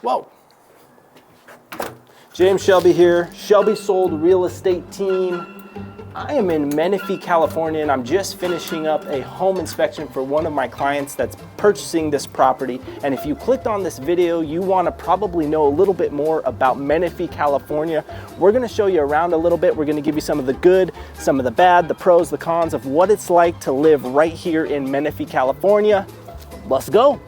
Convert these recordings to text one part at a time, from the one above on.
Whoa. James Shelby here, Shelby Sold Real Estate Team. I am in Menifee, California, and I'm just finishing up a home inspection for one of my clients that's purchasing this property. And if you clicked on this video, you want to probably know a little bit more about Menifee, California. We're going to show you around a little bit. We're going to give you some of the good, some of the bad, the pros, the cons of what it's like to live right here in Menifee, California. Let's go.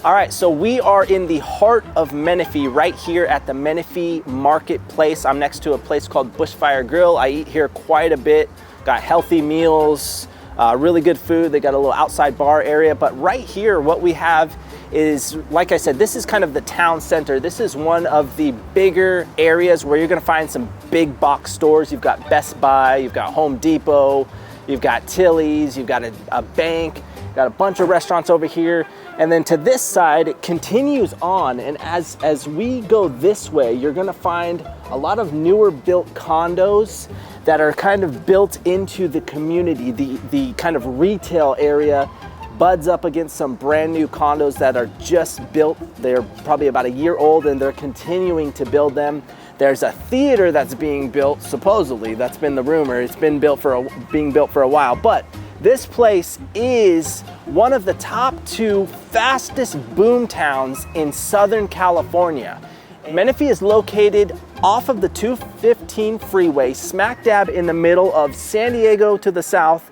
All right, so we are in the heart of Menifee, right here at the Menifee Marketplace. I'm next to a place called Bushfire Grill. I eat here quite a bit. Got healthy meals, really good food. They got a little outside bar area, but right here, what we have is, like I said, this is kind of the town center. This is one of the bigger areas where you're gonna find some big box stores. You've got Best Buy, you've got Home Depot, you've got Tilly's, you've got a bank, got a bunch of restaurants over here. And then to this side, it continues on. And as we go this way, you're gonna find a lot of newer built condos that are kind of built into the community. The kind of retail area buds up against some brand new condos that are just built. They're probably about a year old and they're continuing to build them. There's a theater that's being built, supposedly, that's been the rumor. It's been being built for a while, but this place is one of the top 2 fastest boom towns in Southern California. Menifee is located off of the 215 freeway, smack dab in the middle of San Diego to the south,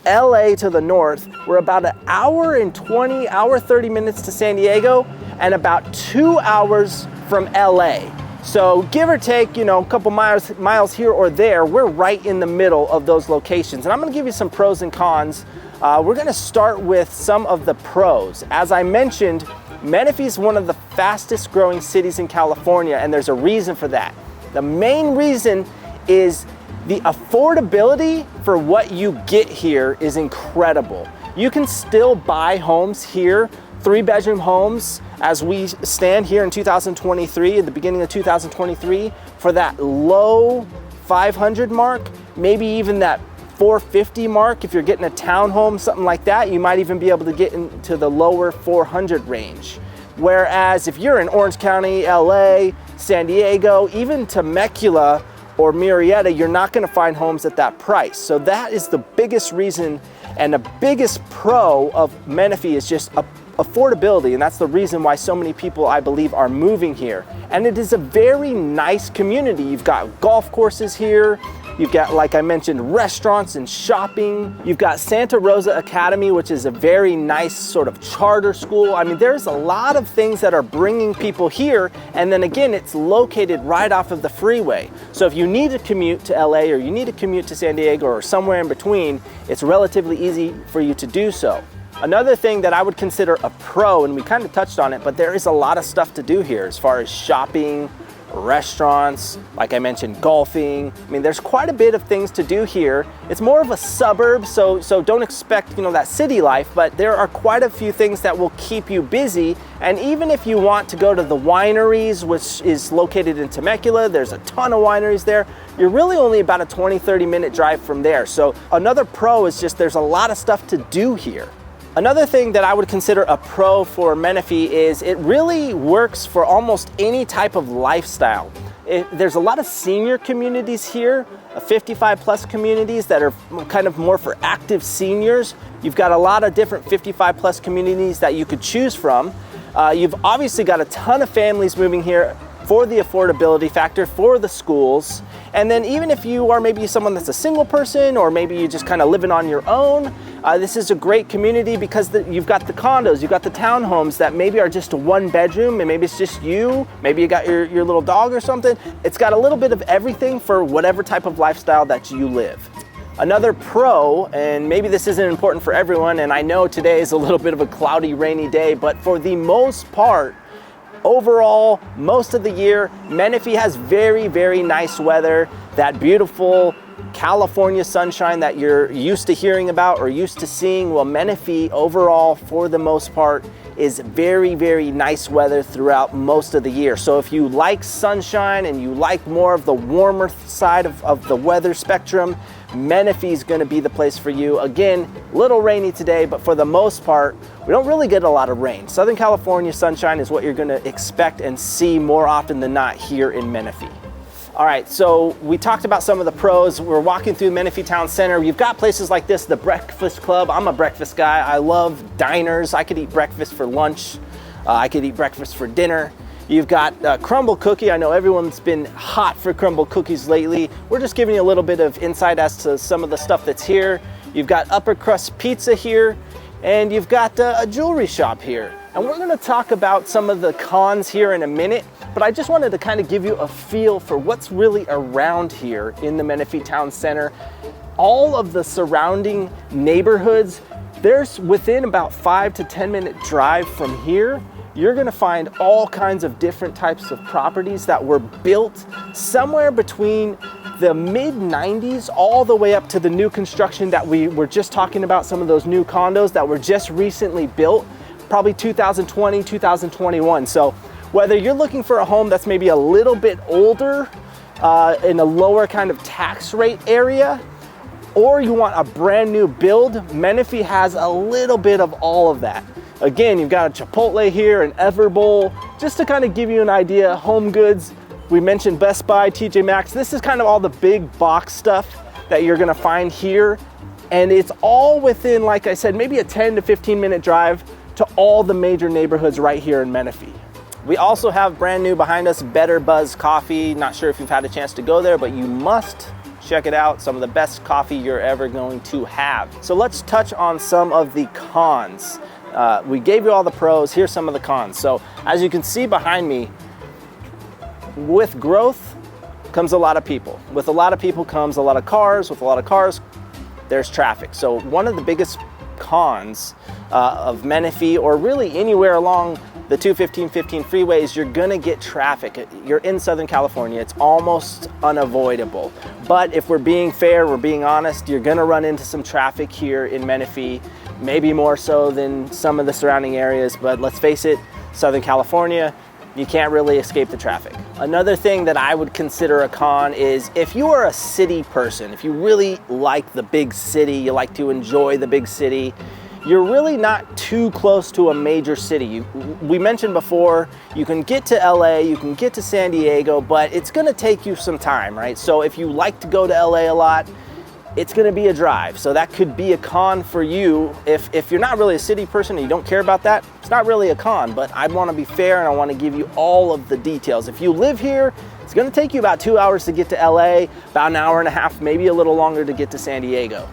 LA to the north. We're about an hour and 30 minutes to San Diego and about 2 hours from LA. So give or take, you know, a couple miles here or there, we're right in the middle of those locations. And I'm gonna give you some pros and cons. We're gonna start with some of the pros. As I mentioned, Menifee is one of the fastest growing cities in California, and there's a reason for that. The main reason is the affordability for what you get here is incredible. You can still buy homes here, 3-bedroom homes, as we stand here in 2023, at the beginning of 2023, for that low 500 mark, maybe even that 450 mark. If you're getting a townhome, something like that, you might even be able to get into the lower 400 range. Whereas if you're in Orange County, LA, San Diego, even Temecula or Murrieta, you're not gonna find homes at that price. So that is the biggest reason, and the biggest pro of Menifee is just affordability, and that's the reason why so many people, I believe, are moving here. And it is a very nice community. You've got golf courses here. You've got, like I mentioned, restaurants and shopping. You've got Santa Rosa Academy, which is a very nice sort of charter school. I mean, there's a lot of things that are bringing people here. And then again, it's located right off of the freeway. So if you need to commute to LA or you need to commute to San Diego or somewhere in between, it's relatively easy for you to do so. Another thing that I would consider a pro, and we kind of touched on it, but there is a lot of stuff to do here as far as shopping, restaurants, like I mentioned, golfing. I mean, there's quite a bit of things to do here. It's more of a suburb, so don't expect, you know, that city life, but there are quite a few things that will keep you busy. And even if you want to go to the wineries, which is located in Temecula, there's a ton of wineries there. You're really only about a 20-30 minute drive from there. So another pro is just there's a lot of stuff to do here. Another thing that I would consider a pro for Menifee is it really works for almost any type of lifestyle. There's a lot of senior communities here, 55+ communities that are kind of more for active seniors. You've got a lot of different 55+ communities that you could choose from. You've obviously got a ton of families moving here for the affordability factor, for the schools. And then even if you are maybe someone that's a single person, or maybe you're just kind of living on your own, this is a great community because you've got the condos, you've got the townhomes that maybe are just a 1-bedroom, and maybe it's just you, maybe you got your little dog or something. It's got a little bit of everything for whatever type of lifestyle that you live. Another pro, and maybe this isn't important for everyone, and I know today is a little bit of a cloudy, rainy day, but for the most part, overall, most of the year, Menifee has very, very nice weather. That beautiful California sunshine that you're used to hearing about or used to seeing. Well, Menifee overall, for the most part, is very, very nice weather throughout most of the year. So if you like sunshine and you like more of the warmer side of the weather spectrum, Menifee is going to be the place for you. Again, a little rainy today, but for the most part, we don't really get a lot of rain. Southern California sunshine is what you're going to expect and see more often than not here in Menifee. All right, so we talked about some of the pros. We're walking through Menifee Town Center. You've got places like this, the Breakfast Club. I'm a breakfast guy. I love diners. I could eat breakfast for lunch. I could eat breakfast for dinner. You've got crumble cookie. I know everyone's been hot for crumble cookies lately. We're just giving you a little bit of insight as to some of the stuff that's here. You've got upper crust pizza here, and you've got a jewelry shop here. And we're gonna talk about some of the cons here in a minute, but I just wanted to kind of give you a feel for what's really around here in the Menifee Town Center. All of the surrounding neighborhoods, there's within about 5 to 10 minute drive from here, you're gonna find all kinds of different types of properties that were built somewhere between the mid-90s all the way up to the new construction that we were just talking about, some of those new condos that were just recently built, probably 2020, 2021. So whether you're looking for a home that's maybe a little bit older in a lower kind of tax rate area, or you want a brand new build, Menifee has a little bit of all of that. Again, you've got a Chipotle here, an Everbowl, just to kind of give you an idea. Home Goods, we mentioned Best Buy, TJ Maxx. This is kind of all the big box stuff that you're gonna find here. And it's all within, like I said, maybe a 10 to 15 minute drive to all the major neighborhoods right here in Menifee. We also have brand new behind us, Better Buzz Coffee. Not sure if you've had a chance to go there, but you must check it out. Some of the best coffee you're ever going to have. So let's touch on some of the cons. We gave you all the pros, here's some of the cons. So as you can see behind me, with growth comes a lot of people. With a lot of people comes a lot of cars. With a lot of cars, there's traffic. So one of the biggest cons of Menifee, or really anywhere along the 215-15 freeways, you're gonna get traffic. You're in Southern California, it's almost unavoidable. But if we're being fair, we're being honest, you're gonna run into some traffic here in Menifee, maybe more so than some of the surrounding areas, but let's face it, Southern California, you can't really escape the traffic. Another thing that I would consider a con is if you are a city person, if you really like the big city, you like to enjoy the big city, you're really not too close to a major city. We mentioned before, you can get to LA, you can get to San Diego, but it's gonna take you some time, right? So if you like to go to LA a lot, it's gonna be a drive. So that could be a con for you. If you're not really a city person and you don't care about that, it's not really a con, but I wanna be fair and I wanna give you all of the details. If you live here, it's gonna take you about 2 hours to get to LA, about an hour and a half, maybe a little longer to get to San Diego.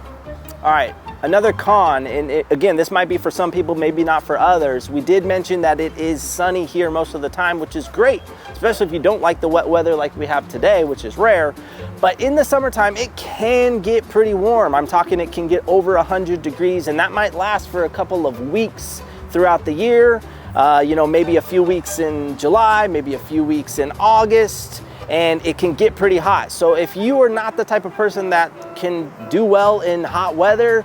All right, another con, and again, this might be for some people, maybe not for others. We did mention that it is sunny here most of the time, which is great, especially if you don't like the wet weather like we have today, which is rare. But in the summertime, it can get pretty warm. I'm talking it can get over 100 degrees, and that might last for a couple of weeks throughout the year. Maybe a few weeks in July, maybe a few weeks in August, and it can get pretty hot. So if you are not the type of person that can do well in hot weather,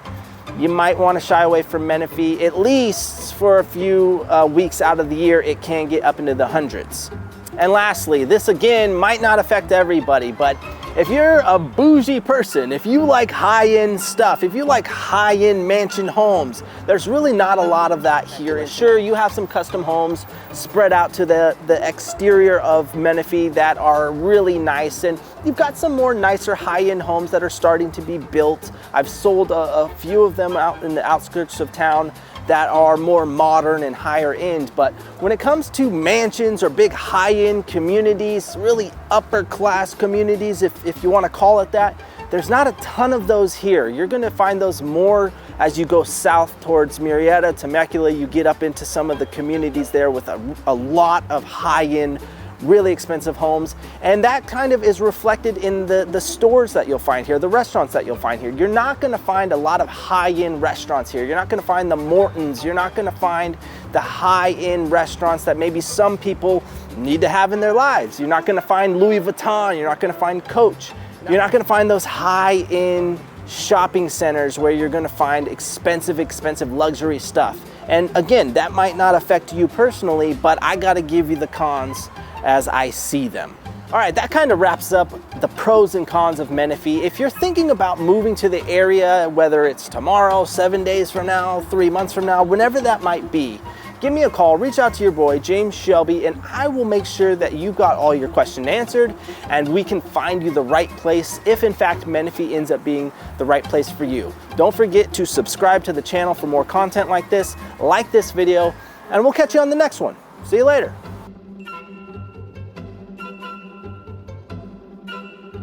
you might want to shy away from Menifee. At least for a few weeks out of the year, it can get up into the hundreds. And lastly, this again might not affect everybody, but if you're a bougie person, if you like high-end stuff, if you like high-end mansion homes, there's really not a lot of that here. Sure, you have some custom homes spread out to the exterior of Menifee that are really nice, and you've got some more nicer high-end homes that are starting to be built. I've sold a few of them out in the outskirts of town that are more modern and higher end. But when it comes to mansions or big high-end communities, really upper class communities, if you want to call it that, there's not a ton of those here. You're going to find those more as you go south towards Murrieta, Temecula. You get up into some of the communities there with a lot of high-end, really expensive homes, and that kind of is reflected in the stores that you'll find here, the restaurants that you'll find here. You're not going to find a lot of high-end restaurants here. You're not going to find the Mortons. You're not going to find the high-end restaurants that maybe some people need to have in their lives. You're not going to find Louis Vuitton. You're not going to find Coach. You're not going to find those high-end shopping centers where you're going to find expensive luxury stuff. And again, that might not affect you personally, but I got to give you the cons as I see them. All right, that kind of wraps up the pros and cons of Menifee. If you're thinking about moving to the area, whether it's tomorrow, 7 days from now, 3 months from now, whenever that might be, give me a call, reach out to your boy, James Shelby, and I will make sure that you've got all your questions answered and we can find you the right place if in fact Menifee ends up being the right place for you. Don't forget to subscribe to the channel for more content like this, like this video, and we'll catch you on the next one. See you later.